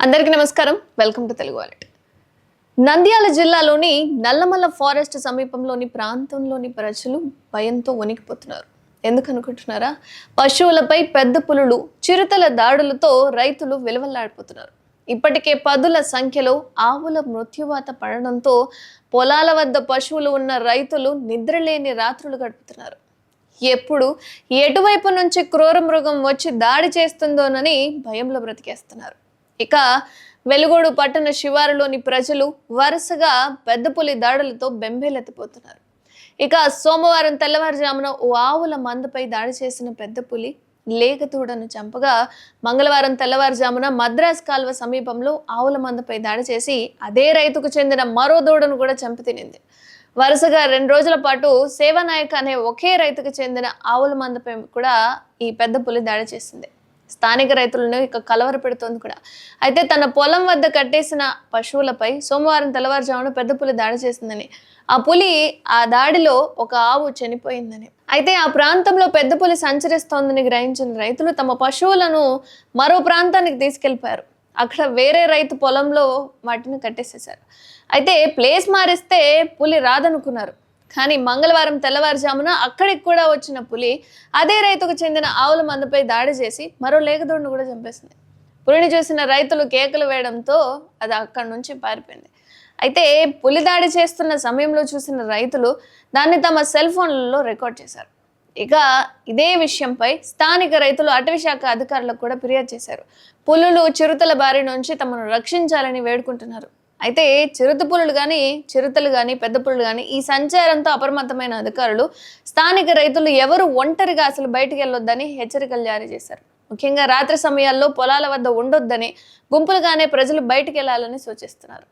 అందరికీ నమస్కారం. Welcome to Telugu wallet. Nandyal జిల్లాలోని నల్లమల్ల ఫారెస్ట్ సమీపంలోని ప్రాంతంలోని ప్రజలు భయంతో వణికిపోతున్నారు. ఎందుకనుకుంటున్నారా? పశువులపై పెద్ద పులులు, చిరుతల దాడులతో రైతులు విలవల్లాడిపోతున్నారు. ఇప్పటికే పదుల సంఖ్యలో ఆవుల మృత్యువాత పడడంతో పొలాల వద్ద పశువులు ఉన్న రైతులు నిద్రలేని రాత్రులు గడుపుతున్నారు. ఎప్పుడు ఎటువైపు నుంచి క్రూర మృగం వచ్చి దాడి చేస్తుందోనని భయంలో బ్రతికేస్తున్నారు. ఇక వెలుగోడు పట్టణ శివారులోని ప్రజలు వరుసగా పెద్ద పులి దాడులతో బెంబేలెత్తిపోతున్నారు. ఇక సోమవారం తెల్లవారుజామున ఓ ఆవుల మందపై దాడి చేసిన పెద్ద పులి లేగదూడను చంపగా, మంగళవారం తెల్లవారుజామున మద్రాస్ కాల్వ సమీపంలో ఆవుల మందపై దాడి చేసి అదే రైతుకు చెందిన మరో దూడను కూడా చంపి తినింది. వరుసగా 2 రోజుల పాటు సేవానాయక్ అనే ఒకే రైతుకు చెందిన ఆవుల మందపై కూడా ఈ పెద్ద పులి దాడి చేసింది. స్థానిక రైతులను ఇక కలవర పెడుతోంది కూడా. అయితే తన పొలం వద్ద కట్టేసిన పశువులపై సోమవారం తెల్లవారుజామున పెద్ద పులి దాడి చేసిందని, ఆ దాడిలో ఒక ఆవు చనిపోయిందని, అయితే ఆ ప్రాంతంలో పెద్ద పులి సంచరిస్తోందని గ్రహించిన రైతులు తమ పశువులను మరో ప్రాంతానికి తీసుకెళ్లిపోయారు. అక్కడ వేరే రైతు పొలంలో వాటిని కట్టేసేశారు. అయితే ప్లేస్ మారిస్తే పులి రాదనుకున్నారు. కానీ మంగళవారం తెల్లవారుజామున అక్కడికి కూడా వచ్చిన పులి అదే రైతుకు చెందిన ఆవుల మందపై దాడి చేసి మరో లేగదూడను కూడా చంపేసింది. పులిని చూసిన రైతులు కేకలు వేయడంతో అది అక్కడి నుంచి పారిపోయింది. అయితే పులి దాడి చేస్తున్న సమయంలో చూసిన రైతులు దాన్ని తమ సెల్ ఫోన్లలో రికార్డ్ చేశారు. ఇక ఇదే విషయంపై స్థానిక రైతులు అటవీశాఖ అధికారులకు కూడా ఫిర్యాదు చేశారు. పులులు, చిరుతల బారి నుంచి తమను రక్షించాలని వేడుకుంటున్నారు. అయితే చిరుతలు కానీ పెద్ద పులులు కానీ ఈ సంచారంతో అప్రమత్తమైన అధికారులు స్థానిక రైతులు ఎవరు ఒంటరిగా అసలు బయటికి వెళ్ళొద్దని హెచ్చరికలు జారీ చేశారు. ముఖ్యంగా రాత్రి సమయాల్లో పొలాల వద్ద ఉండొద్దని, గుంపులుగానే ప్రజలు బయటికి వెళ్లాలని సూచిస్తున్నారు.